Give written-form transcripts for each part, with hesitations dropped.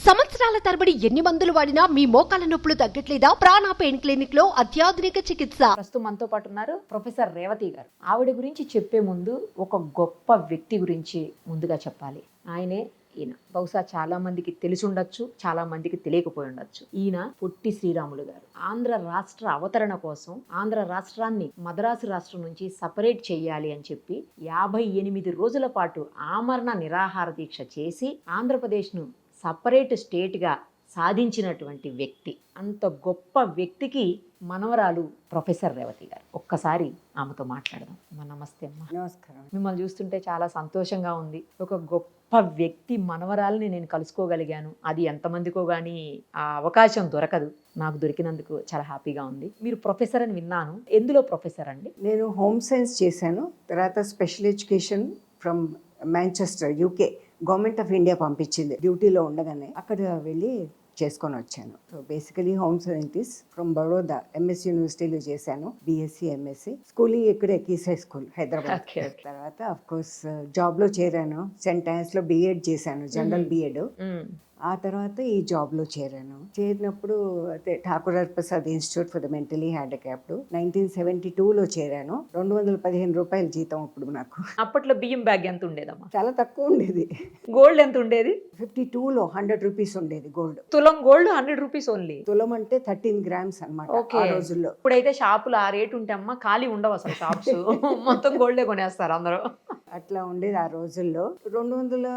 సంవత్సరాల తరబడి ఎన్ని మందులు వాడినా మీ మోకాల నొప్పులు తగ్గట్లేదా? ప్రాణ పెయిన్ క్లినిక్ లో అత్యాధునిక చికిత్స. ప్రస్తుతం మనతో పాటు ఉన్నారు ప్రొఫెసర్ రేవతి గారు. ఆవిడ గురించి చెప్పే ముందు ఒక గొప్ప వ్యక్తి గురించి ముందుగా చెప్పాలి. ఆయనే ఈయన. బహుశా చాలా మందికి తెలిసి ఉండొచ్చు, చాలా మందికి తెలియకపోయి ఉండొచ్చు. ఈయన పొట్టి శ్రీరాములు గారు. ఆంధ్ర రాష్ట్ర అవతరణ కోసం ఆంధ్ర రాష్ట్రాన్ని మద్రాసు రాష్ట్రం నుంచి సపరేట్ చేయాలి అని చెప్పి 58 రోజుల పాటు ఆమరణ నిరాహార దీక్ష చేసి ఆంధ్రప్రదేశ్ను సపరేట్ స్టేట్గా సాధించినటువంటి వ్యక్తి. అంత గొప్ప వ్యక్తికి మనవరాలు ప్రొఫెసర్ రేవతి గారు. ఒక్కసారి ఆమెతో మాట్లాడదాం. నమస్తే అమ్మా. నమస్కారం. మిమ్మల్ని చూస్తుంటే చాలా సంతోషంగా ఉంది. ఒక గొప్ప వ్యక్తి మనవరాలని నేను కలుసుకోగలిగాను. అది ఎంతమందికో కానీ ఆ అవకాశం దొరకదు. నాకు దొరికినందుకు చాలా హ్యాపీగా ఉంది. మీరు ప్రొఫెసర్ అని విన్నాను. ఎందులో ప్రొఫెసర్ అండి? నేను హోమ్ సైన్స్ చేశాను. తర్వాత special education from Manchester, UK. Government of India పంపించింది డ్యూటీలో ఉండగానే. అక్కడ వెళ్ళి చేసుకొని వచ్చాను. So basically home scientist from Baroda, MS యూనివర్సిటీలో చేశాను. BSc, MSc. స్కూలింగ్ ఇక్కడే కీసై స్కూల్, హైదరాబాద్. తర్వాత అఫ్ కోర్స్ జాబ్లో చేరాను. సెంట్ ఆన్స్లో బిఎడ్ చేశాను, జనరల్ బిఎడ్. ఆ తర్వాత ఈ జాబ్లో చేరాను. చేరినప్పుడు అయితే Thakur Prasad institute for the mentally handicapped 1972లో చేరాను. 215 రూపాయల జీతం అప్పుడు నాకు. అప్పట్లో బియ్యం బ్యాగ్ ఎంత ఉండేదమ్మా? చాలా తక్కువ ఉండేది. గోల్డ్ ఎంత ఉండేది? 52లో 100 రూపీస్ ఉండేది గోల్డ్. తులం గోల్డ్ 100 రూపీస్ ఓన్లీ. తులం అంటే 13 గ్రామ్స్ అనమాట ఆ రోజుల్లో. ఇప్పుడైతే షాపులు ఆ రేటు ఉంటే అమ్మా ఖాళీ ఉండవు అసలు షాప్స్. మొత్తం గోల్డే కొనేస్తారు అందరూ. అట్లా ఉండేది ఆ రోజుల్లో. 200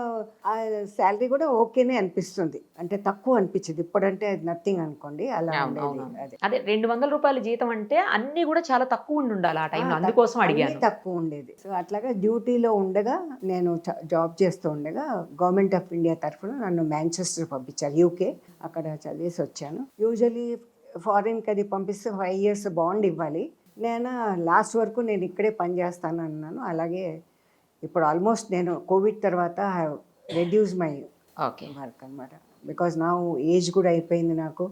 ఆ శాలరీ కూడా ఓకేనే అనిపిస్తుంది, అంటే తక్కువ అనిపించింది. ఇప్పుడంటే అది నథింగ్ అనుకోండి, అలా ఉండేది. అదే 200 రూపాయల జీతం అంటే అన్ని కూడా చాలా తక్కువ ఉండాలి ఆ టైంలో. అందుకోసం అడిగాను. తక్కువ ఉండేది. సో అట్లాగా డ్యూటీలో ఉండగా నేను జాబ్ చేస్తూ ఉండగా గవర్నమెంట్ ఆఫ్ ఇండియా తరఫున నన్ను మాంచెస్టర్ పంపించారు, యూకే. అక్కడ చదివేసి వచ్చాను. యూజువలీ ఫారిన్కి అది పంపిస్తే 5 years బాండ్ ఇవ్వాలి. నేను లాస్ట్ వరకు నేను ఇక్కడే పనిచేస్తాను అన్నాను. అలాగే ఇప్పుడు ఆల్మోస్ట్ నేను కోవిడ్ తర్వాత రెడ్యూస్ మై వర్క్ అనమాట. బికాజ్ నా ఏజ్ కూడా అయిపోయింది నాకు.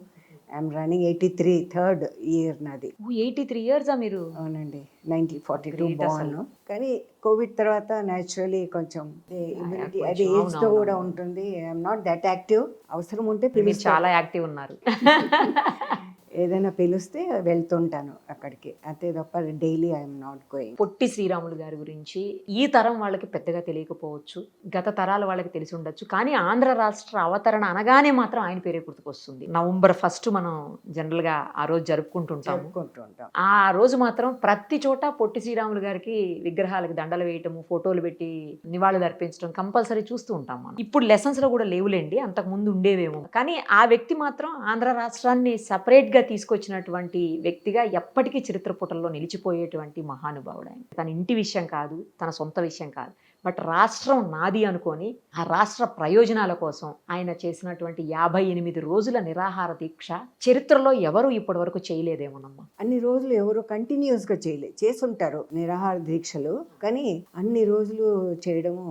ఐఎమ్ రన్నింగ్ 83 థర్డ్ ఇయర్ నాది. 83 years మీరు? అవునండి, 1942 బార్న్. కానీ కోవిడ్ తర్వాత న్యాచురలీ కొంచెం ఇమ్యూనిటీ అది ఏజ్తో కూడా ఉంటుంది. I'm not that active. అవసరం ఉంటే చాలా యాక్టివ్ ఉన్నారు. ఏదైనా పిలిస్తే వెళ్తుంటాను అక్కడికి, అంతే తప్ప daily I'm not going. Potti Sriramulu గారి గురించి ఈ తరం వాళ్ళకి పెద్దగా తెలియకపోవచ్చు, గత తరాల వాళ్ళకి తెలిసి ఉండొచ్చు. కానీ ఆంధ్ర రాష్ట్ర అవతరణ అనగానే మాత్రం ఆయన పేరే గుర్తుకొస్తుంది. November 1 మనం జనరల్ గా ఆ రోజు జరుపుకుంటుంటాం. ఆ రోజు మాత్రం ప్రతి చోట పొట్టి శ్రీరాములు గారికి విగ్రహాలకు దండలు వేయటము, ఫోటోలు పెట్టి నివాళులు అర్పించడం కంపల్సరీ చూస్తూ ఉంటాం మనం. ఇప్పుడు లెసన్స్ లో కూడా లేవులేండి, అంతకు ముందు ఉండేవేమో. కానీ ఆ వ్యక్తి మాత్రం ఆంధ్ర రాష్ట్రాన్ని సపరేట్ గా తీసుకొచ్చినటువంటి వ్యక్తిగా ఎప్పటికీ చరిత్ర పుటల్లో నిలిచిపోయేటువంటి మహానుభావుడు ఆయన. తన ఇంటి విషయం కాదు, తన సొంత విషయం కాదు, బట్ రాష్ట్రం నాది అనుకొని ఆ రాష్ట్ర ప్రయోజనాల కోసం ఆయన చేసినటువంటి 58 రోజుల నిరాహార దీక్ష చరిత్రలో ఎవరు ఇప్పటి వరకు చేయలేదేమోనమ్మా. అన్ని రోజులు ఎవరు కంటిన్యూస్గా చేసుంటారు నిరాహార దీక్షలు, కానీ అన్ని రోజులు చేయడము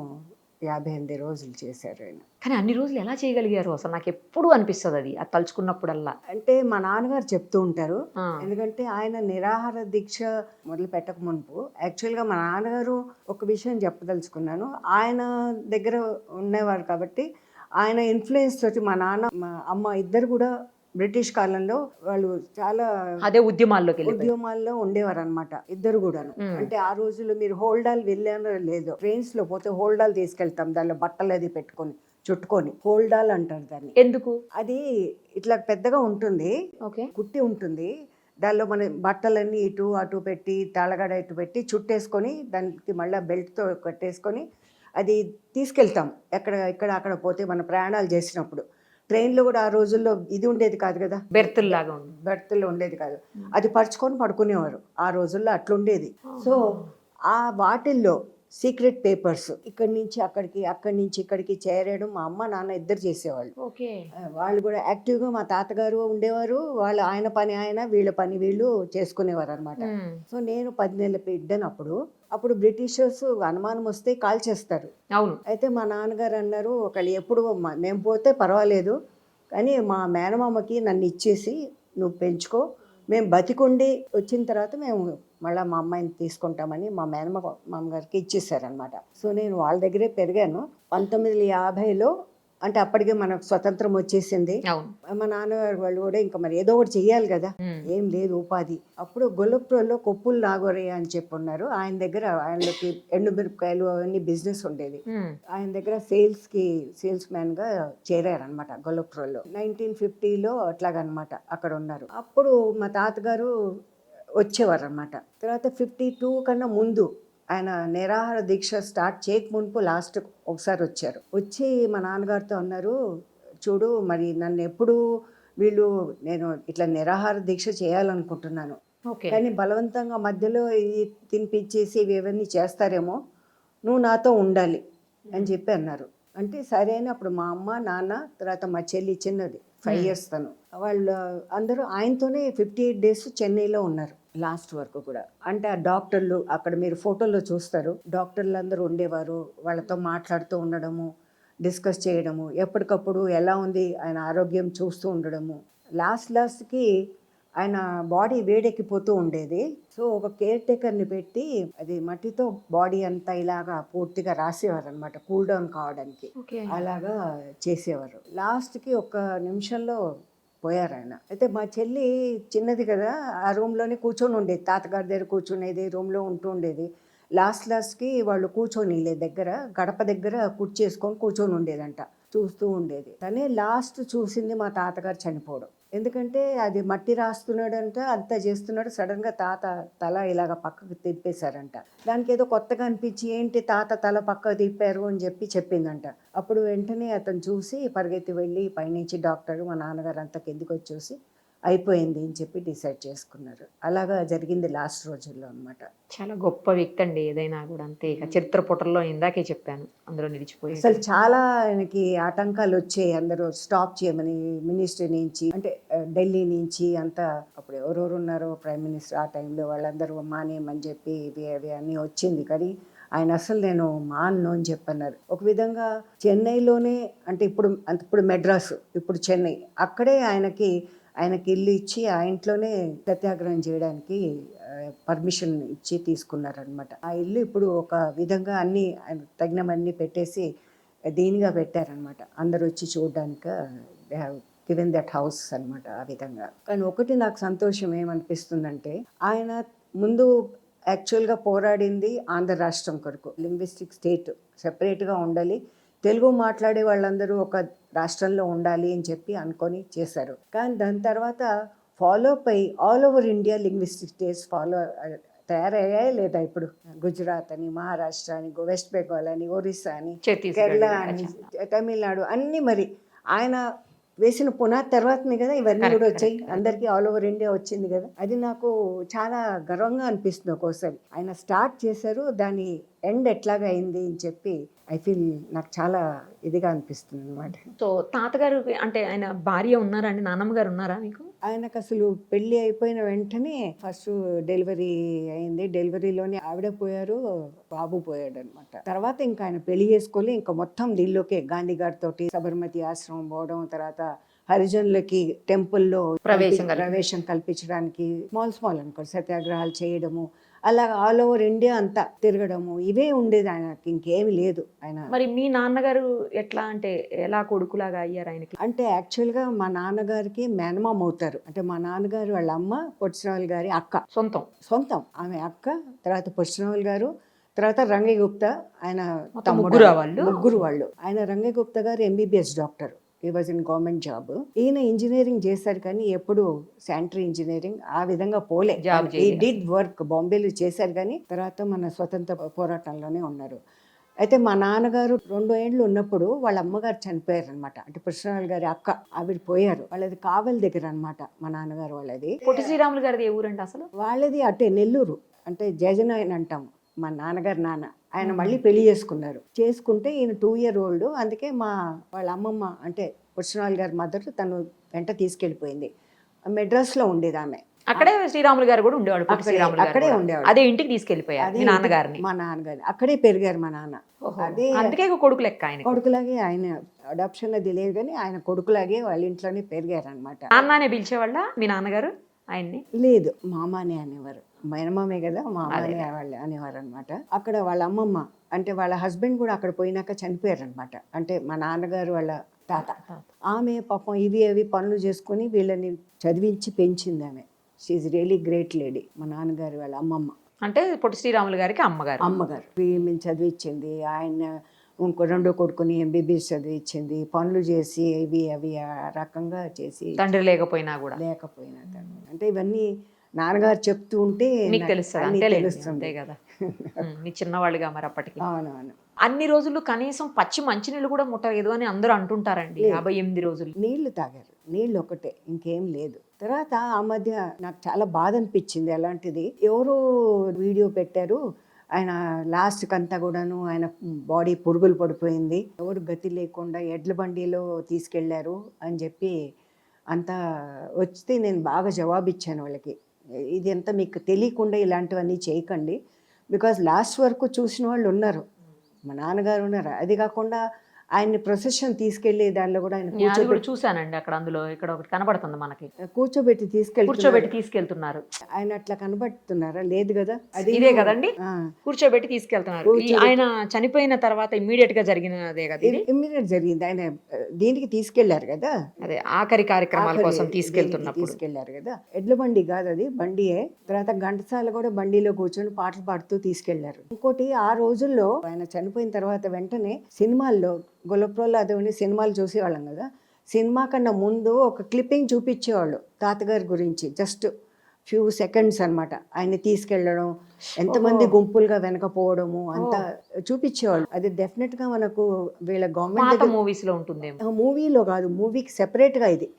58 రోజులు చేశారు ఆయన. కానీ అన్ని రోజులు ఎలా చేయగలిగారు అసలు? నాకు ఎప్పుడు అనిపిస్తుంది అది తలుచుకున్నప్పుడల్లా. అంటే మా నాన్నగారు చెప్తూ ఉంటారు. ఎందుకంటే ఆయన నిరాహార దీక్ష మొదలు పెట్టక మునుపు యాక్చువల్గా మా నాన్నగారు ఒక విషయం చెప్పదలుచుకున్నాను. ఆయన దగ్గర ఉండేవారు కాబట్టి ఆయన ఇన్ఫ్లుయెన్స్ తోటి మా నాన్న, మా అమ్మ ఇద్దరు కూడా బ్రిటిష్ కాలంలో వాళ్ళు చాలా అదే ఉద్యమాల్లో ఉండేవారు అనమాట, ఇద్దరు కూడాను. అంటే ఆ రోజుల్లో మీరు హోల్డాల్ వెళ్ళానో లేదో, ట్రైన్స్ లో పోతే హోల్డాల్ తీసుకెళ్తాం, దానిలో బట్టలు అది పెట్టుకొని చుట్టుకొని హోల్డాల్ అంటారు దాన్ని. ఎందుకు? అది ఇట్లా పెద్దగా ఉంటుంది, కుట్టి ఉంటుంది. దానిలో మన బట్టలన్నీ ఇటు అటు పెట్టి తాళగడ ఇటు పెట్టి చుట్టేసుకొని దానికి మళ్ళీ బెల్ట్తో కట్టేసుకొని అది తీసుకెళ్తాం ఇక్కడ అక్కడ పోతే మన ప్రయాణాలు చేసినప్పుడు. ట్రైన్లో కూడా ఆ రోజుల్లో ఇది ఉండేది కాదు కదా, బెర్తుల్లో ఉండేది కాదు, అది పరుచుకొని పడుకునేవారు. ఆ రోజుల్లో అట్లుండేది. సో ఆ వాటిల్లో సీక్రెట్ పేపర్స్ ఇక్కడి నుంచి అక్కడికి, అక్కడి నుంచి ఇక్కడికి చేరడం మా అమ్మ నాన్న ఇద్దరు చేసేవాళ్ళు. వాళ్ళు కూడా యాక్టివ్గా, మా తాతగారు ఉండేవారు, వాళ్ళు ఆయన పని ఆయన, వీళ్ళ పని వీళ్ళు చేసుకునేవారు అనమాట. సో నేను 10 నెలల బిడ్డనప్పుడు అప్పుడు బ్రిటిషర్స్ అనుమానం వస్తే కాల్ చేస్తారు. అవును. అయితే మా నాన్నగారు అన్నారు, ఒకళ్ళు ఎప్పుడు మేము పోతే పర్వాలేదు కానీ మా మేనమామకి నన్ను ఇచ్చేసి నువ్వు పెంచుకో, మేము బతికుండి వచ్చిన తర్వాత మేము మళ్ళీ మా అమ్మాయిని తీసుకుంటామని మా మామగారికి ఇచ్చేసారనమాట. సో నేను వాళ్ళ దగ్గరే పెరిగాను. 1950లో అంటే అప్పటికే మనకు స్వతంత్రం వచ్చేసింది. అవును. మా నాన్నగారు వాళ్ళు కూడా ఇంకా మరి ఏదో ఒకటి చెయ్యాలి కదా, ఉమ్. ఏం లేదు ఉపాధి. అప్పుడు గొల్లపురంలో కొప్పులు నాగోరయ్య అని చెప్పి ఉన్నారు. ఆయన దగ్గర ఆయనకి ఎండుమిరపకాయలు అవన్నీ బిజినెస్ ఉండేది. ఉమ్. ఆయన దగ్గర సేల్స్ మ్యాన్ గా చేరారనమాట గొల్లపురంలో. 1950లో అట్లాగనమాట అక్కడ ఉన్నారు. అప్పుడు మా తాతగారు వచ్చేవారు అనమాట. తర్వాత 52 కన్నా ముందు ఆయన నిరాహార దీక్ష స్టార్ట్ చేయక మునుపు లాస్ట్ ఒకసారి వచ్చారు. వచ్చి మా నాన్నగారితో అన్నారు, చూడు మరి నన్ను ఎప్పుడు వీళ్ళు నేను ఇట్లా నిరాహార దీక్ష చేయాలనుకుంటున్నాను, ఓకే. కానీ బలవంతంగా మధ్యలో ఇది తినిపించేసి ఇవన్నీ చేస్తారేమో, నువ్వు నాతో ఉండాలి అని చెప్పి అన్నారు. అంటే సరే అని అప్పుడు మా అమ్మ నాన్న తర్వాత మా చెల్లి చిన్నది 5 years తను, వాళ్ళు అందరూ ఆయనతోనే 58 days చెన్నైలో ఉన్నారు లాస్ట్ వరకు కూడా. అంటే ఆ డాక్టర్లు అక్కడ మీరు ఫోటోల్లో చూస్తారు, డాక్టర్లు అందరూ ఉండేవారు, వాళ్ళతో మాట్లాడుతూ ఉండడము, డిస్కస్ చేయడము, ఎప్పటికప్పుడు ఎలా ఉంది ఆయన ఆరోగ్యం చూస్తూ ఉండడము. లాస్ట్కి ఆయన బాడీ వేడెక్కిపోతూ ఉండేది. సో ఒక కేర్ టేకర్ని పెట్టి అది మట్టితో బాడీ అంతా ఇలాగా పూర్తిగా రాసేవారు అనమాట, కూల్ డౌన్ కావడానికి. ఓకే. అలాగా చేసేవారు. లాస్ట్కి ఒక నిమిషంలో పోయారు ఆయన. అయితే మా చెల్లి చిన్నది కదా, ఆ రూమ్లోనే కూర్చొని ఉండేది, తాతగారి దగ్గర కూర్చునేది, రూమ్లో ఉంటూ ఉండేది. లాస్ట్కి వాళ్ళు కూర్చొని దగ్గర గడప దగ్గర కుర్చేసుకొని కూర్చొని ఉండేదంట, చూస్తూ ఉండేది. తనే లాస్ట్ చూసింది మా తాతగారు చనిపోవడం. ఎందుకంటే అది మట్టి రాస్తున్నాడంట, అంతా చేస్తున్నాడు, సడన్గా తాత తల ఇలాగ పక్కకు తిప్పేశారంట. దానికి ఏదో కొత్తగా అనిపించి ఏంటి తాత తల పక్కకు తిప్పారు అని చెప్పిందంట. అప్పుడు వెంటనే అతను చూసి పరిగెత్తి వెళ్ళి పైనుంచి డాక్టర్ మా నాన్నగారు అంతా కిందికి వచ్చేసి అయిపోయింది అని చెప్పి డిసైడ్ చేసుకున్నారు. అలాగా జరిగింది లాస్ట్ రోజుల్లో అనమాట. చాలా గొప్ప వ్యక్తి అండి, ఏదైనా కూడా అంతే. ఇక చరిత్ర పుటల్లో ఇందాకే చెప్పాను, అందులో నిలిచిపోయి. అసలు చాలా ఆయనకి ఆటంకాలు వచ్చాయి, అందరూ స్టాప్ చేయమని మినిస్ట్రీ నుంచి, అంటే ఢిల్లీ నుంచి అంతా. అప్పుడు ఎవరెవరు ఉన్నారో ప్రైమ్ మినిస్టర్ ఆ టైంలో, వాళ్ళందరూ మానేయమని చెప్పి ఇవి అన్నీ వచ్చింది. కానీ ఆయన అసలు నేను మాను అని చెప్పన్నారు. ఒక విధంగా చెన్నైలోనే, అంటే ఇప్పుడు మెడ్రాసు, ఇప్పుడు చెన్నై, అక్కడే ఆయనకి ఇల్లు ఇచ్చి ఆ ఇంట్లోనే సత్యాగ్రహం చేయడానికి పర్మిషన్ ఇచ్చి తీసుకున్నారనమాట. ఆ ఇల్లు ఇప్పుడు ఒక విధంగా అన్నీ తగినవన్నీ పెట్టేసి దీనిగా పెట్టారనమాట, అందరు వచ్చి చూడడానికి. They have given that house అనమాట ఆ విధంగా. కానీ ఒకటి నాకు సంతోషం ఏమనిపిస్తుందంటే, ఆయన ముందు యాక్చువల్గా పోరాడింది ఆంధ్ర రాష్ట్రం కొరకు, లింగ్విస్టిక్ స్టేట్ సెపరేట్గా ఉండాలి, తెలుగు మాట్లాడే వాళ్ళందరూ ఒక రాష్ట్రంలో ఉండాలి అని చెప్పి అనుకొని చేశారు. కానీ దాని తర్వాత ఫాలో అయి all over India linguistic states తయారయ్యాయి లేదా ఇప్పుడు? గుజరాత్ అని, మహారాష్ట్ర అని, వెస్ట్ బెంగాల్ అని, ఒరిస్సా అని, కేరళ అని, తమిళనాడు అన్నీ. మరి ఆయన వేసిన పునాది తర్వాతనే కదా ఇవన్నీ కూడా వచ్చాయి, అందరికీ ఆల్ ఓవర్ ఇండియా వచ్చింది కదా. అది నాకు చాలా గర్వంగా అనిపిస్తుంది ఒక్కోసారి. ఆయన స్టార్ట్ చేశారు, దాని ఎండ్ ఎట్లాగా అయింది అని చెప్పి ఐ ఫీల్ నాకు చాలా ఇదిగా అనిపిస్తుంది అనమాట. సో తాతగారు అంటే ఆయన భార్య ఉన్నారా అండి, నాన్నమ్మ గారు ఉన్నారా మీకు? ఆయనకు అసలు పెళ్లి అయిపోయిన వెంటనే ఫస్ట్ డెలివరీ అయింది, డెలివరీలోనే ఆవిడ పోయారు, బాబు పోయాడు అనమాట. తర్వాత ఇంకా ఆయన పెళ్లి చేసుకోలే, ఇంకా మొత్తం దీనిలోకే గాంధీ గారితో సబర్మతి ఆశ్రమం పోవడం, తర్వాత హరిజనులకి టెంపుల్లో ప్రవేశం కల్పించడానికి స్మాల్ అనుకో సత్యాగ్రహాలు చేయడము, అలా ఆల్ ఓవర్ ఇండియా అంతా తిరగడము, ఇవే ఉండేది ఆయనకి, ఇంకేమి లేదు ఆయన. మరి మీ నాన్నగారు ఎట్లా, అంటే ఎలా కొడుకులాగా అయ్యారు ఆయనకి? అంటే యాక్చువల్గా మా నాన్నగారికి మేనమామ అవుతారు. అంటే మా నాన్నగారు వాళ్ళ అమ్మ పొట్టిశ్రావులు గారి అక్క, సొంతం ఆమె అక్క. తర్వాత పొట్టిశ్రావులు గారు, తర్వాత రంగయ్య గుప్తా ఆయన ముగ్గురు వాళ్ళు. ఆయన రంగయ్య గుప్తా గారు MBBS డాక్టర్, ఈ వాజ్ ఇన్ గవర్నమెంట్ జాబ్. ఈయన ఇంజనీరింగ్ చేశారు కానీ ఎప్పుడు శానిటరీ ఇంజనీరింగ్ ఆ విధంగా పోలే. ఈ డిడ్ వర్క్ బాంబేలో చేశారు కానీ తర్వాత మన స్వతంత్ర పోరాటంలోనే ఉన్నారు. అయితే మా నాన్నగారు 2 ఏళ్ళు ఉన్నప్పుడు వాళ్ళ అమ్మగారు చనిపోయారు అనమాట. అంటే కృష్ణరాజు గారి అక్క, ఆవిడ పోయారు. వాళ్ళది కావలి దగ్గర అనమాట మా నాన్నగారు వాళ్ళది. పొట్టి శ్రీరాములు గారిది ఏ ఊరండి అసలు? వాళ్ళది అటే నెల్లూరు, అంటే జయజనాయన్ అంటాం మా నాన్నగారు నాన్న. ఆయన మళ్ళీ పెళ్లి చేసుకుంటే ఈయన 2 year old. అందుకే వాళ్ళ అమ్మమ్మ అంటే కృష్ణరాజు గారి మదర్ తను వెంట తీసుకెళ్ళిపోయింది. మెడ్రాస్లో ఉండేది ఆమె. అక్కడే శ్రీరాములు గారు కూడా ఉండేవాడు, అక్కడే ఉండేవాడు. అదే ఇంటికి తీసుకెళ్లిపోయారు మీ నాన్నగారిని. మా నాన్నగారిని అక్కడే పెరిగారు మా నాన్న. అదే అందుకే కొడుకు లెక్క ఆయన. కొడుకులాగే ఆయన అడాప్షన్ అది లేదు కానీ ఆయన కొడుకులాగే వాళ్ళ ఇంట్లోనే పెరిగారు అనమాట. నాన్ననే పిలిచేవాళ్ళ మీ నాన్నగారు ఆయన్ని? లేదు, మామానే అనేవారు. మేనమామే కదా, మామానే వాళ్ళు అనేవారు అనమాట. అక్కడ వాళ్ళ అమ్మమ్మ అంటే వాళ్ళ హస్బెండ్ కూడా అక్కడ పోయినాక చనిపోయారు అనమాట. అంటే మా నాన్నగారు వాళ్ళ తాత. ఆమె పాపం ఇవి అవి పనులు చేసుకొని వీళ్ళని చదివించి పెంచింది ఆమె. She really great lady. మా నాన్నగారు వాళ్ళ అమ్మమ్మ, అంటే పొట్టి శ్రీరాములు గారికి అమ్మగారు మేము చదివించింది. ఆయన ఇంకో రెండో కొడుకుని ఎంబీబీఎస్ చదివించింది. పనులు చేసి ఇవి అవి ఆ రకంగా చేసి తండ్రి లేకపోయినా కూడా లేకపోయినా అంటే ఇవన్నీ నాన్నగారు చెప్తూ ఉంటే మీకు తెలుస్తుంది, అన్నీ అంతే తెలుస్తుంది కదా. మీ చిన్నవాళ్ళుగా మరి అప్పటికి అవునవును. అన్ని రోజులు కనీసం పచ్చి మంచినీళ్ళు కూడా ముట్టలేదు అని అందరూ అంటుంటారండి. 58 రోజులు నీళ్లు తాగారు, నీళ్ళు ఒకటే, ఇంకేం లేదు. తర్వాత ఆ మధ్య నాకు చాలా బాధ అనిపించింది. అలాంటిది ఎవరో వీడియో పెట్టారు, ఆయన లాస్ట్ కంతా కూడాను ఆయన బాడీ పురుగులు పడిపోయింది, ఎవరు గతి లేకుండా ఎడ్ల బండిలో తీసుకెళ్లారు అని చెప్పి అంతా వస్తే నేను బాగా జవాబిచ్చాను వాళ్ళకి. ఇది అంతా మీకు తెలియకుండా ఇలాంటివన్నీ చేయకండి, బికాజ్ లాస్ట్ వరకు చూసిన వాళ్ళు ఉన్నారు, మా నాన్నగారు ఉన్నారు. అది కాకుండా ఆయన్ని ప్రొసెషన్ తీసుకెళ్లి దానిలో కూడా ఆయన నేను అది కూడా చూసానండి అక్కడ. అందులో ఇక్కడ ఒకటి కనబడుతుంది మనకి, కూర్చోబెట్టి కూర్చోబెట్టి తీసుకెళ్తున్నారు. ఆయన అట్లా కనబడుతున్నారా? లేదు కదా, అది ఇదే కదండి, ఆ, కూర్చోబెట్టి తీసుకెళ్తున్నారు. ఆయన చనిపోయిన తర్వాత ఇమ్మీడియట్ గా జరిగినదే కదా ఇది. ఇమ్మీడియట్ జరిగింది. ఆయన దీనికి తీసుకెళ్లారు కదా, అదే ఆఖరి కార్యక్రమాల కోసం తీసుకెళ్తున్నప్పుడు తీసుకెళ్లారు కదా. ఎడ్ల బండి కాదు అది, బండియే. తర్వాత ఘంటసాల కూడా బండిలో కూర్చొని పాటలు పాడుతూ తీసుకెళ్లారు. ఇంకోటి, ఆ రోజుల్లో ఆయన చనిపోయిన తర్వాత వెంటనే సినిమాల్లో గొల్లప్రోలు అదే సినిమాలు చూసేవాళ్ళం కదా, సినిమా కన్నా ముందు ఒక క్లిప్పింగ్ చూపించేవాళ్ళు తాతగారి గురించి, జస్ట్ ఫ్యూ సెకండ్స్ అన్నమాట. ఆయన్ని తీసుకెళ్లడం, ఎంతమంది గుంపులుగా వెనకపోవడము అంతా చూపించేవాళ్ళు. అది డెఫినెట్ గా మనకు వీళ్ళ గవర్నమెంట్ మూవీస్ లో ఉంటుందేమో. మూవీలో కాదు, మూవీకి సెపరేట్ గా ఇది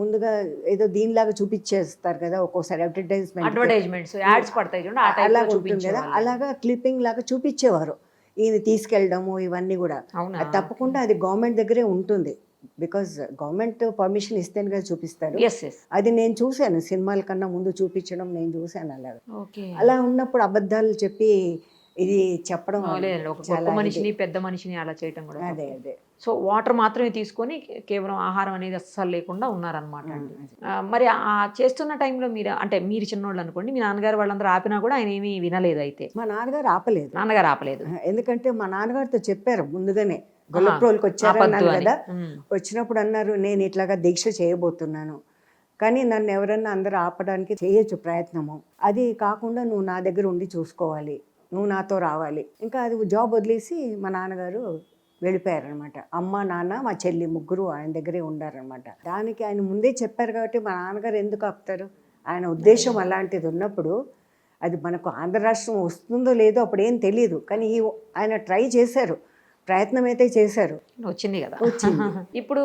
ముందుగా ఏదో దీనిలాగా చూపించేస్తారు కదా ఒక్కోసారి, అడ్వర్టైజ్మెంట్స్ యాడ్స్ పడతాయి చూడండి, ఆ టైప్ అలా లో ఉంటుంది కదా, చూపించేవాళ్ళు. అలాగా క్లిప్పింగ్ లాగా చూపించేవారు ఈయన తీసుకెళ్ళడము ఇవన్నీ కూడా. అవునా? అది తప్పకుండా అది గవర్నమెంట్ దగ్గరే ఉంటుంది, బికాజ్ గవర్నమెంట్ పర్మిషన్ ఇస్తేనే కదా చూపిస్తారు. Yes yes. అది నేను చూశాను, సినిమాల కన్నా ముందు చూపించడం నేను చూశాను. అలాగా ఓకే. అలా ఉన్నప్పుడు అబద్ధాలు చెప్పి ఇది చెప్పడం లేదండి, ఒక గొప్ప మనిషిని పెద్ద మనిషిని అలా చేయటం కూడా. అదే అదే. సో వాటర్ మాత్రమే తీసుకొని కేవలం ఆహారం అనేది అస్సలు లేకుండా ఉన్నారనమాట అండి. మరి ఆ చేస్తున్న టైంలో మీరు, అంటే మీరు చిన్నోళ్ళు అనుకోండి, మీ నాన్నగారు వాళ్ళందరూ ఆపినా కూడా ఆయన ఏమీ వినలేదు అయితే? మా నాన్నగారు ఆపలేదు. నాన్నగారు ఆపలేదు. ఎందుకంటే మా నాన్నగారితో చెప్పారు ముందుగానే, గొల్లప్రోలుకి వచ్చారన్నారు కదా, వచ్చినప్పుడు అన్నారు నేను ఇట్లాగా దీక్ష చేయబోతున్నాను, కానీ నన్ను ఎవరన్నా అందరూ ఆపడానికి చేయొచ్చు ప్రయత్నము, అది కాకుండా నువ్వు నా దగ్గర ఉండి చూసుకోవాలి, నువ్వు నాతో రావాలి. ఇంకా అది జాబ్ వదిలేసి మా నాన్నగారు వెళ్ళిపోయారనమాట. అమ్మ నాన్న మా చెల్లి ముగ్గురు ఆయన దగ్గరే ఉండారనమాట. దానికి ఆయన ముందే చెప్పారు కాబట్టి మా నాన్నగారు ఎందుకు ఆపుతారు? ఆయన ఉద్దేశం అలాంటిది ఉన్నప్పుడు, అది మనకు ఆంధ్ర రాష్ట్రం వస్తుందో లేదో అప్పుడు ఏం తెలియదు, కానీ ఆయన ట్రై చేశారు, ప్రయత్నం అయితే చేశారు, వచ్చింది కదా. వచ్చింది. ఇప్పుడు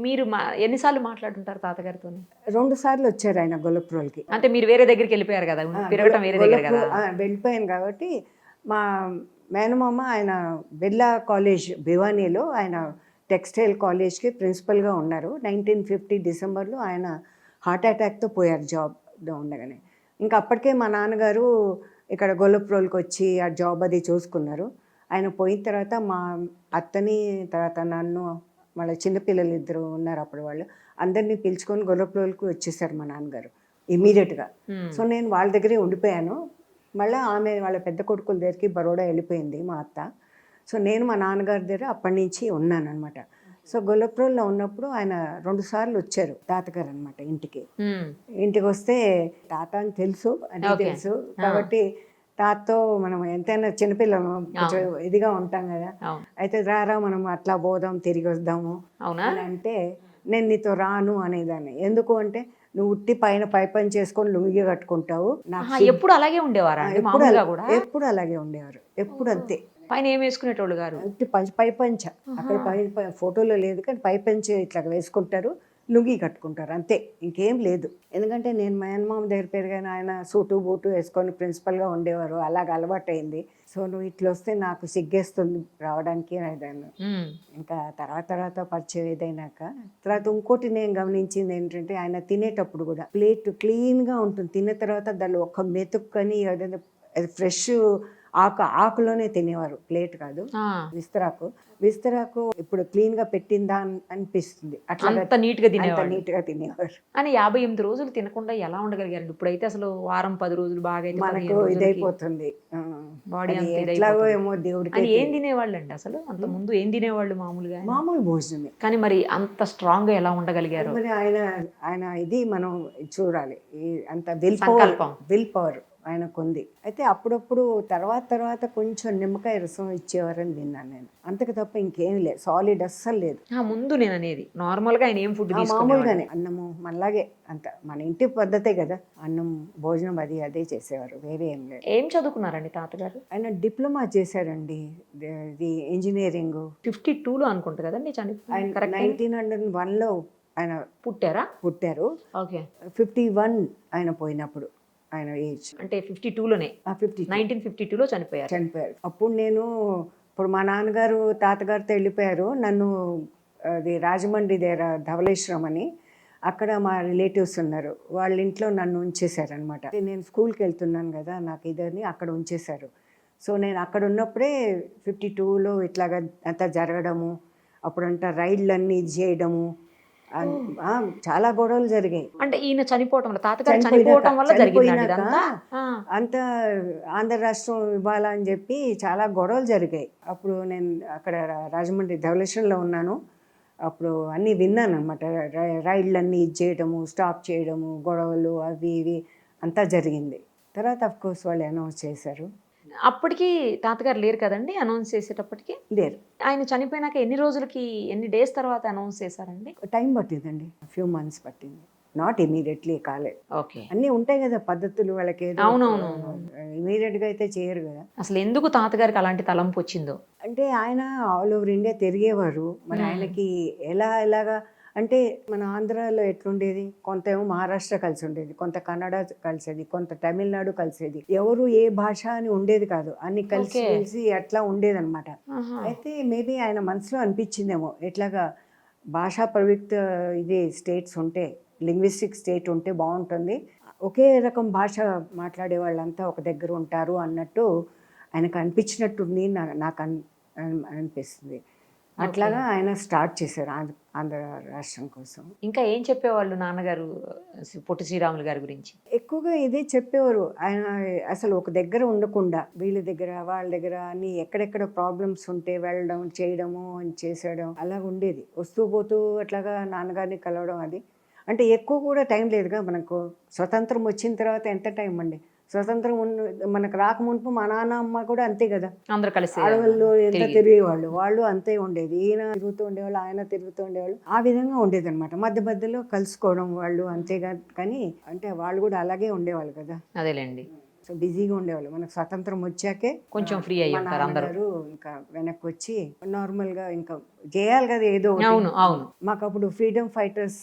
మీరు ఎన్నిసార్లు మాట్లాడుతుంటారు తాతగారితో? 2 సార్లు వచ్చారు ఆయన గొల్లప్రోల్కి. అంటే మీరు వేరే దగ్గరికి వెళ్ళిపోయారు కదా, తిరగటం వేరే దగ్గర కదా. వెళ్ళిపోయాను కాబట్టి మా మేనమామ ఆయన బిర్లా కాలేజ్ భివానీలో ఆయన టెక్స్టైల్ కాలేజ్కి ప్రిన్సిపల్గా ఉన్నారు. 1950 డిసెంబర్లో ఆయన హార్ట్ అటాక్తో పోయారు జాబ్లో ఉండగానే. ఇంకా అప్పటికే మా నాన్నగారు ఇక్కడ గొల్లప్రోల్కి వచ్చి ఆ జాబ్ అది చూసుకున్నారు. ఆయన పోయిన తర్వాత మా అత్తని, తర్వాత నన్ను, వాళ్ళ చిన్నపిల్లలు 2 ఉన్నారు అప్పుడు, వాళ్ళు అందరినీ పిలుచుకొని గొల్లప్రోల్కి వచ్చేసారు మా నాన్నగారు ఇమీడియట్గా. సో నేను వాళ్ళ దగ్గరే ఉండిపోయాను. మళ్ళీ ఆమె వాళ్ళ పెద్ద కొడుకుల దగ్గరికి బరోడా వెళ్ళిపోయింది మా అత్త. సో నేను మా నాన్నగారి దగ్గర అప్పటి నుంచి ఉన్నాను అనమాట. సో గొల్లప్రోల్లో ఉన్నప్పుడు ఆయన 2 సార్లు వచ్చారు తాతగారు అనమాట ఇంటికి. ఇంటికి వస్తే తాత అని తెలుసు, అన్నీ తెలుసు కాబట్టి తాతతో మనం ఎంతైనా చిన్నపిల్లలు కొంచెం ఇదిగా ఉంటాం కదా, అయితే రారా మనం అట్లా పోదాం తిరిగి వద్దాము అని అంటే, నేను నీతో రాను అనేదాన్ని. ఎందుకు అంటే నువ్వు ఉట్టి పైన పని చేసుకొని లుంగి కట్టుకుంటావు. ఎప్పుడు అలాగే ఉండేవారు? ఎప్పుడు అలాగే ఉండేవారు, ఎప్పుడు అంతే. పైన ఏం వేసుకునేటోళ్ళు గారు? ఉట్టి పై పంచ, అక్కడ ఫోటోలో లేదు కానీ పై పంచ ఇట్లా వేసుకుంటారు, లుంగి కట్టుకుంటారు అంతే, ఇంకేం లేదు. ఎందుకంటే నేను మేనమామ దగ్గర పెరిగాను, ఆయన సూటు బూటు వేసుకొని ప్రిన్సిపల్గా ఉండేవారు, అలాగ అలవాటు అయింది. సో నువ్వు ఇట్లా వస్తే నాకు సిగ్గేస్తుంది రావడానికి అనేదాన్ని. ఇంకా తర్వాత పరిచయం ఏదైనాక తర్వాత ఇంకోటి నేను గమనించింది ఏంటంటే, ఆయన తినేటప్పుడు కూడా ప్లేట్ క్లీన్గా ఉంటుంది, తిన్న తర్వాత దానిలో ఒక్క మెతుక్కని ఏదైనా ఫ్రెష్ ఆకులోనే తినేవారు, ప్లేట్ కాదు, విస్తరాకు ఇప్పుడు క్లీన్ గా పెట్టిందా అనిపిస్తుంది, అట్లా అంత నీట్ గా అంత తినేవాళ్ళు. నీట్ గా తినేవారు. అని 58 రోజులు తినకుండా ఎలా ఉండగలిగారండి? ఇప్పుడైతే అసలు వారం 10 రోజులు బాగా అయితే మనకు 15 రోజులకి ఇదైపోతుంది. బాడీ అది అంత ఎట్లాగో ఇదైపోతుంది. ఏమో దేవుడికి అని ఏం తినేవాళ్ళు అండి అసలు? అంత ముందు ఏం తినేవాళ్ళు మామూలుగా ఆయన? మామూలు భోజనమే. కానీ మరి అంత స్ట్రాంగ్ గా ఎలా ఉండగలిగారు? మరి ఆయన ఇది మనం చూడాలి, అంత సంకల్పం. విల్ పవర్ ఆయనకుంది. అయితే అప్పుడప్పుడు తర్వాత కొంచెం నిమ్మకాయ రసం ఇచ్చేవారని విన్నాను నేను, అంతకు తప్ప ఇంకేం లేదు, సాలిడ్ అస్సలు లేదు. ముందు నేను అనేది నార్మల్ గా ఆయన ఏం ఫుడ్ తీసుకునేవాళ్ళు? మామూలుగానే అన్నము మనలాగే, అంత మన ఇంటి పద్ధతే కదా, అన్నం భోజనం అదే చేసేవారు, వేరే ఏం లేదు. ఏం చదువుకున్నారండి తాతగారు? ఆయన డిప్లొమా చేశారండి, ఇది ఇంజనీరింగ్. 52లో అనుకుంటా కదండి ఆయన చనిపోయారు. 1901లో ఆయన పుట్టారా? పుట్టారు. ఓకే. 51 ఆయన పోయినప్పుడు ఆయన ఏజ్. అంటే 52లోనే 1952లో చనిపోయారు. చనిపోయారు. అప్పుడు ఇప్పుడు మా నాన్నగారు తాతగారితో వెళ్ళిపోయారు, నన్ను అది రాజమండ్రి దగ్గర ధవళేశ్వరం అని, అక్కడ మా రిలేటివ్స్ ఉన్నారు, వాళ్ళ ఇంట్లో నన్ను ఉంచేశారనమాట. నేను స్కూల్కి వెళ్తున్నాను కదా, నాకు ఇదని అక్కడ ఉంచేశారు. సో నేను అక్కడ ఉన్నప్పుడే 52లో ఇట్లాగా అంతా జరగడము, అప్పుడంతా రైళ్ళన్నీ ఇది చేయడము, చాలా గొడవలు జరిగాయి. అంటే ఈయన చనిపోవటం వల్ల, తాతగారు చనిపోవటం వల్ల జరిగిందండి ఇదంతా? అంత ఆంధ్ర రాష్ట్రం ఇవ్వాలని చెప్పి చాలా గొడవలు జరిగాయి. అప్పుడు నేను అక్కడ రాజమండ్రి ధవళేశ్వరంలో ఉన్నాను, అప్పుడు అన్నీ విన్నాను అనమాట. రైళ్ళన్నీ ఇది చేయడము, స్టాప్ చేయడము, గొడవలు అవి ఇవి అంతా జరిగింది. తర్వాత అఫ్ కోర్స్ వాళ్ళు అనౌన్స్ చేశారు. అప్పటికి తాతగారు లేరు కదండి అనౌన్స్ చేసేటప్పటికి? లేరు. ఆయన చనిపోయినాక ఎన్ని రోజులకి, ఎన్ని డేస్ తర్వాత అనౌన్స్ చేశారండి? టైం పట్టిందండి, ఫ్యూ మంత్స్ పట్టింది, నాట్ ఇమీడియట్లీ కాలే. ఓకే. అన్నీ ఉంటాయి కదా పద్ధతులు వాళ్ళకి, అవునవును. ఇమీడియట్గా అయితే చేయరు కదా. అసలు ఎందుకు తాతగారికి అలాంటి తలంపు వచ్చిందో? అంటే ఆయన ఆల్ ఓవర్ ఇండియా తిరిగేవారు, మరి ఆయనకి ఎలాగా అంటే మన ఆంధ్రాలో ఎట్లుండేది, కొంత ఏమో మహారాష్ట్ర కలిసి ఉండేది, కొంత కన్నడ కలిసేది, కొంత తమిళనాడు కలిసేది, ఎవరు ఏ భాష అని ఉండేది కాదు, అన్ని కలిసి అట్లా ఉండేదన్నమాట. అయితే మేబీ ఆయన మనసులో అనిపించిందేమో, ఎట్లాగా భాషా ప్రయుక్త ఇది స్టేట్స్ ఉంటే, లింగ్విస్టిక్ స్టేట్ ఉంటే బాగుంటుంది, ఒకే రకం భాష మాట్లాడే వాళ్ళంతా ఒక దగ్గర ఉంటారు అన్నట్టు ఆయనకు అనిపించినట్టుంది, నాకు అనిపిస్తుంది. అట్లాగా ఆయన స్టార్ట్ చేశారు ఆంధ్ర రాష్ట్రం కోసం. ఇంకా ఏం చెప్పేవాళ్ళు నాన్నగారు పొట్టి శ్రీరాములు గారి గురించి? ఎక్కువగా ఇదే చెప్పేవారు ఆయన, అసలు ఒక దగ్గర ఉండకుండా వీళ్ళ దగ్గర వాళ్ళ దగ్గర అన్ని ఎక్కడెక్కడ ప్రాబ్లమ్స్ ఉంటే వెళ్ళడం చేయడము చేసేయడం అలా ఉండేది, వస్తూ పోతూ అట్లాగా నాన్నగారిని కలవడం. అది అంటే ఎక్కువ కూడా టైం లేదుగా, మనకు స్వతంత్రం వచ్చిన తర్వాత ఎంత టైం అండి, స్వతంత్రం మనకు రాకముందు మా నాన్న అమ్మ కూడా అంతే కదా, అందరూ కలిసి అడవుల్లో ఎంత తిరిగేవాళ్ళు, వాళ్ళు అంతే ఉండేది, ఈయన తిరుగుతూ ఉండేవాళ్ళు, ఆయన తిరుగుతూ ఉండేవాళ్ళు, ఆ విధంగా ఉండేది అనమాట. మధ్యలో కలుసుకోవడం వాళ్ళు అంతేగా, కానీ అంటే వాళ్ళు కూడా అలాగే ఉండేవాళ్ళు కదా. అదేలేండి. సో బిజీగా ఉండేవాళ్ళు. మనకు స్వతంత్రం వచ్చాకే కొంచెం ఫ్రీ అయ్యి మా ఉంటారు అందరూ. నాన్నగారు ఇంకా వెనక్కి వచ్చి నార్మల్గా ఇంకా చేయాలి కదా ఏదో ఒకటి. అవును అవును. మాకు అప్పుడు ఫ్రీడమ్ ఫైటర్స్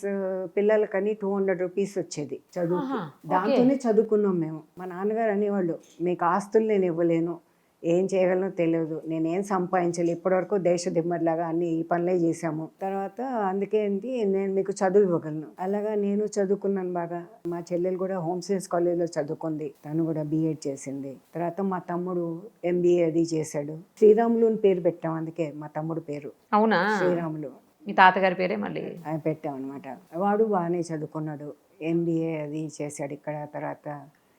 పిల్లలకని 200 రూపీస్ వచ్చేది చదువు, దాంతోనే చదువుకున్నాం మేము. మా నాన్నగారు అనేవాళ్ళు, మీకు ఆస్తులు నేను ఇవ్వలేను, ఏం చేయగలనో తెలియదు, నేనేం సంపాదించాలి, ఇప్పటివరకు దేశ దిమ్మర్లాగా అన్ని ఈ పనులే చేశాము, తర్వాత అందుకే ఏంటి నేను మీకు చదువు ఇవ్వగలను. అలాగా నేను చదువుకున్నాను బాగా. మా చెల్లెలు కూడా హోమ్ సైన్స్ కాలేజ్లో చదువుకుంది, తను కూడా బీఎడ్ చేసింది. తర్వాత మా తమ్ముడు MBA అది చేశాడు. శ్రీరాములు అని పేరు పెట్టాం, అందుకే మా తమ్ముడు పేరు. అవునా? శ్రీరాములు మీ తాతగారి పేరే మళ్ళీ పెట్టాం అనమాట. వాడు బాగానే చదువుకున్నాడు, MBA అది చేశాడు ఇక్కడ. తర్వాత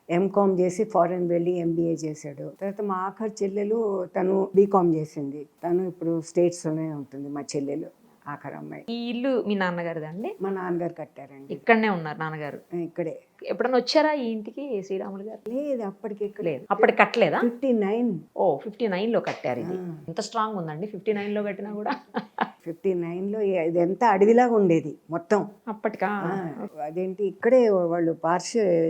MCOM చేసి ఫారెన్ వెళ్ళి MBA చేశాడు. తర్వాత మా ఆఖరి చెల్లెలు తను BCOM చేసింది, తను ఇప్పుడు స్టేట్స్లోనే ఉంటుంది మా చెల్లెలు, ఆఖరి అమ్మాయి. ఈ ఇల్లు మీ నాన్నగారిదా అండి? మా నాన్నగారు కట్టారండి. ఇక్కడనే ఉన్నారు నాన్నగారు? ఇక్కడే. ఎప్పుడన్నా వచ్చారా ఈ ఇంటికి శ్రీరాములు గారు? లేదు, అప్పటికి లేదు. అప్పటికి కట్టలేదా? 59. ఓ 59లో కట్టారు. ఇది ఎంత స్ట్రాంగ్ ఉందండి 59లో కట్టినా కూడా. 59లో ఇదంతా అడవిలాగా ఉండేది మొత్తం అప్పటికా? అదేంటి ఇక్కడే వాళ్ళు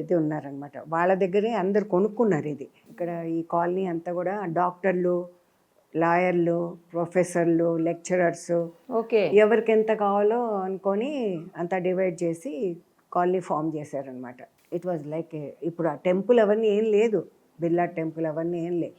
ఇది ఉన్నారనమాట, వాళ్ళ దగ్గరే అందరు కొనుక్కున్నారు ఇది. ఇక్కడ ఈ కాలనీ అంతా కూడా డాక్టర్లు, లాయర్లు, ప్రొఫెసర్లు, లెక్చరర్స్, ఓకే, ఎవరికి ఎంత కావాలో అనుకొని అంతా డివైడ్ చేసి కాలనీ ఫామ్ చేశారనమాట. ఇట్ వాజ్ లైక్ ఇప్పుడు ఆ టెంపుల్ అవన్నీ ఏం లేదు, బిర్లా టెంపుల్ అవన్నీ ఏం లేదు.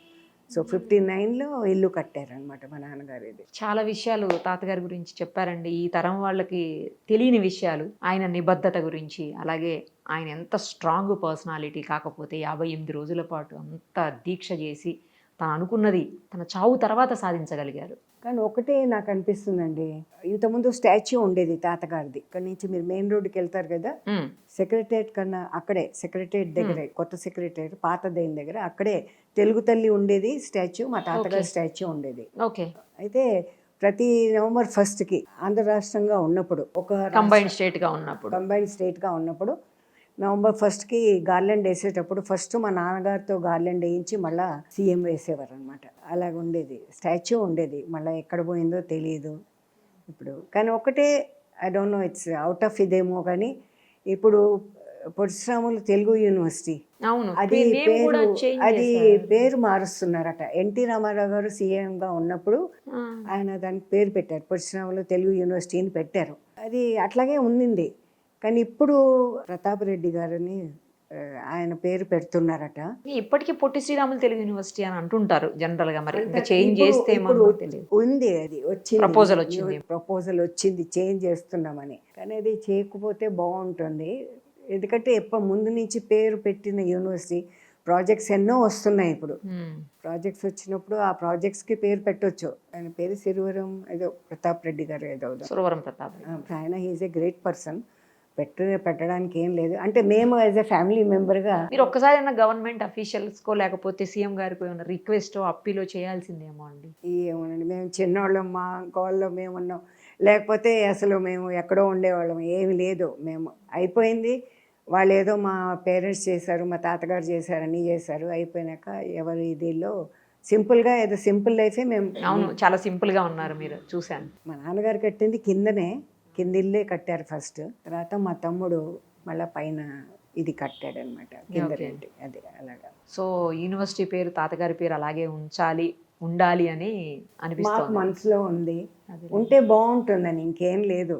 సో 59లో ఇల్లు కట్టారనమాట మా నాన్నగారు. ఇది చాలా విషయాలు తాతగారి గురించి చెప్పారండి. ఈ తరం వాళ్ళకి తెలియని విషయాలు, ఆయన నిబద్ధత గురించి, అలాగే ఆయన ఎంత స్ట్రాంగ్ పర్సనాలిటీ, కాకపోతే 58 రోజుల పాటు అంత దీక్ష చేసి తను అనుకున్నది తన చావు తర్వాత సాధించగలిగారు. కానీ ఒకటే నాకు అనిపిస్తుందండి, ఇంతకుముందు స్టాచ్యూ ఉండేది తాతగారిది. ఇక్కడ నుంచి మీరు మెయిన్ రోడ్డుకి వెళ్తారు కదా, సెక్రటరియట్ కన్నా అక్కడే, సెక్రటరియట్ దగ్గరే, కొత్త సెక్రటరియట్ పాత దేని దగ్గర అక్కడే తెలుగు తల్లి ఉండేది స్టాచ్యూ, మా తాతగారి స్టాచ్యూ ఉండేది. ఓకే. అయితే ప్రతి నవంబర్ 1కి ఆంధ్ర రాష్ట్రంగా ఉన్నప్పుడు, ఒక కంబైన్డ్ స్టేట్గా ఉన్నప్పుడు, కంబైన్డ్ స్టేట్గా ఉన్నప్పుడు నవంబర్ 1కి గార్లెండ్ వేసేటప్పుడు ఫస్ట్ మా నాన్నగారితో గార్లెండ్ వేయించి మళ్ళీ సీఎం వేసేవారు అనమాట. అలాగ ఉండేది, స్టాచ్యూ ఉండేది. మళ్ళీ ఎక్కడ పోయిందో తెలియదు ఇప్పుడు. కానీ ఒకటే, I don't know, it's out of ఇదేమో కానీ ఇప్పుడు పరశురాములు తెలుగు యూనివర్సిటీ అవును, అది name కూడా పేరు, change అది చేశారు. పేరు మారుస్తున్నారట. ఎన్టీ రామారావు గారు సీఎంగా ఉన్నప్పుడు ఆయన దానికి పేరు పెట్టారు, పరశురాములు తెలుగు యూనివర్సిటీని పెట్టారు. అది అట్లాగే ఉండింది. కానీ ఇప్పుడు ప్రతాప్ రెడ్డి గారిని ఆయన పేరు పెడుతున్నారట. ఇప్పటికీ పొట్టి శ్రీరాములు తెలుగు యూనివర్సిటీ అని అంటుంటారు జనరల్ గా. మరి ఇంకా చేంజ్ ఇప్పుడు- చేస్తే ఇప్పుడు తెలియదు. ఉంది, అది వచ్చింది, Proposal వచ్చింది. ప్రపోజల్ వచ్చింది, చేంజ్ చేస్తున్నామని. కానీ అది చేయకపోతే బాగుంటుంది. ఎందుకంటే ముందు నుంచి పేరు పెట్టిన యూనివర్సిటీ, ప్రాజెక్ట్స్ ఎన్నో వస్తున్నాయి ఇప్పుడు. ప్రాజెక్ట్స్ వచ్చినప్పుడు ఆ ప్రాజెక్ట్స్కి పేరు పెట్టొచ్చు. ఆయన పేరు సిరివరం ఏదో ప్రతాప్ రెడ్డి గారు ఏదో, సురవరం ప్రతాప్. ఆయన హీజ్ ఏ గ్రేట్ పర్సన్. పెట్టడానికి ఏం లేదు. అంటే మేము యాజ్ ఎ ఫ్యామిలీ మెంబర్గా మీరు ఒక్కసారి గవర్నమెంట్ అఫీషియల్స్కో లేకపోతే సీఎం గారికి ఏమైనా రిక్వెస్టో అప్పీలో చేయాల్సిందేమో అండి. ఏమోనండి, మేము చిన్నవాళ్ళం, మా గోల్లో మేము ఉన్నాం, లేకపోతే అసలు మేము ఎక్కడో ఉండేవాళ్ళం. ఏమి లేదు, మేము అయిపోయింది. వాళ్ళు ఏదో మా పేరెంట్స్ చేశారు, మా తాతగారు చేశారు, అన్నీ చేశారు. అయిపోయినాక ఎవరి దీనిలో సింపుల్గా ఏదో సింపుల్ లైఫే మేము. అవును, చాలా సింపుల్ గా ఉన్నారు మీరు, చూశాను. మా నాన్నగారు కట్టింది కింద ఇల్లే కట్టారు ఫస్ట్. తర్వాత మా తమ్ముడు మళ్ళీ పైన ఇది కట్టాడు అనమాట, కింద Okay. రెంట్. అది అలాగా. సో యూనివర్సిటీ పేరు తాతగారి పేరు అలాగే ఉండాలి అని మాకు అనిపిస్తుంది. మనసులో ఉంది, అదే. ఉంటే బాగుంటుందని, ఇంకేం లేదు.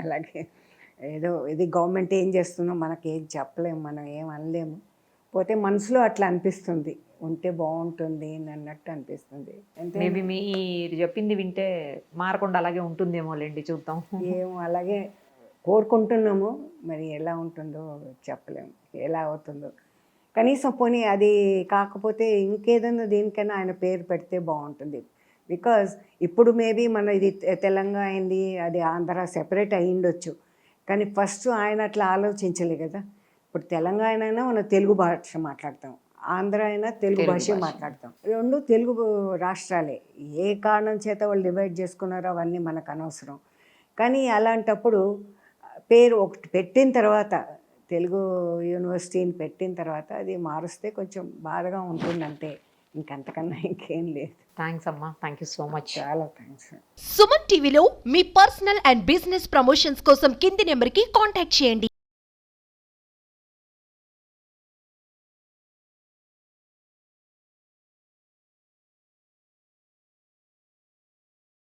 అలాగే ఏదో ఇది గవర్నమెంట్ ఏం చేస్తుందో మనకేం చెప్పలేము, మనం ఏం అనలేము. పోతే మనసులో అట్లా అనిపిస్తుంది, ఉంటే బాగుంటుంది అన్నట్టు అనిపిస్తుంది. అంతే. మేబీ మీరు చెప్పింది వింటే మారకుండా అలాగే ఉంటుందేమో లేండి, చూద్దాం. ఏమో అలాగే కోరుకుంటున్నాము, మరి ఎలా ఉంటుందో చెప్పలేము, ఎలా అవుతుందో. కనీసం పోనీ అది కాకపోతే ఇంకేదైనా దేనికైనా ఆయన పేరు పెడితే బాగుంటుంది. బికాజ్ ఇప్పుడు మేబీ మన ఇది తెలంగాణ అయింది, అది ఆంధ్ర సెపరేట్ అయ్యిండొచ్చు. కానీ ఫస్ట్ ఆయన అట్లా ఆలోచించలే కదా. ఇప్పుడు తెలంగాణ అయినా మనం తెలుగు భాష మాట్లాడతాం, ఆంధ్ర అయినా తెలుగు భాష మాట్లాడతాం. రెండు తెలుగు రాష్ట్రాలే. ఏ కారణం చేత వాళ్ళు డివైడ్ చేసుకున్నారో అవన్నీ మనకు అనవసరం. కానీ అలాంటప్పుడు పేరు ఒకటి పెట్టిన తర్వాత, తెలుగు యూనివర్సిటీని పెట్టిన తర్వాత అది మారుస్తే కొంచెం బాధగా ఉంటుందంటే, ఇంకంతకన్నా ఇంకేం లేదు. థ్యాంక్స్ అమ్మా, థ్యాంక్ యూ సో మచ్. చాలా థ్యాంక్స్. సుమన్ టీవీలో మీ పర్సనల్ అండ్ బిజినెస్ ప్రమోషన్స్ కోసం కింది నెంబర్కి కాంటాక్ట్ చేయండి.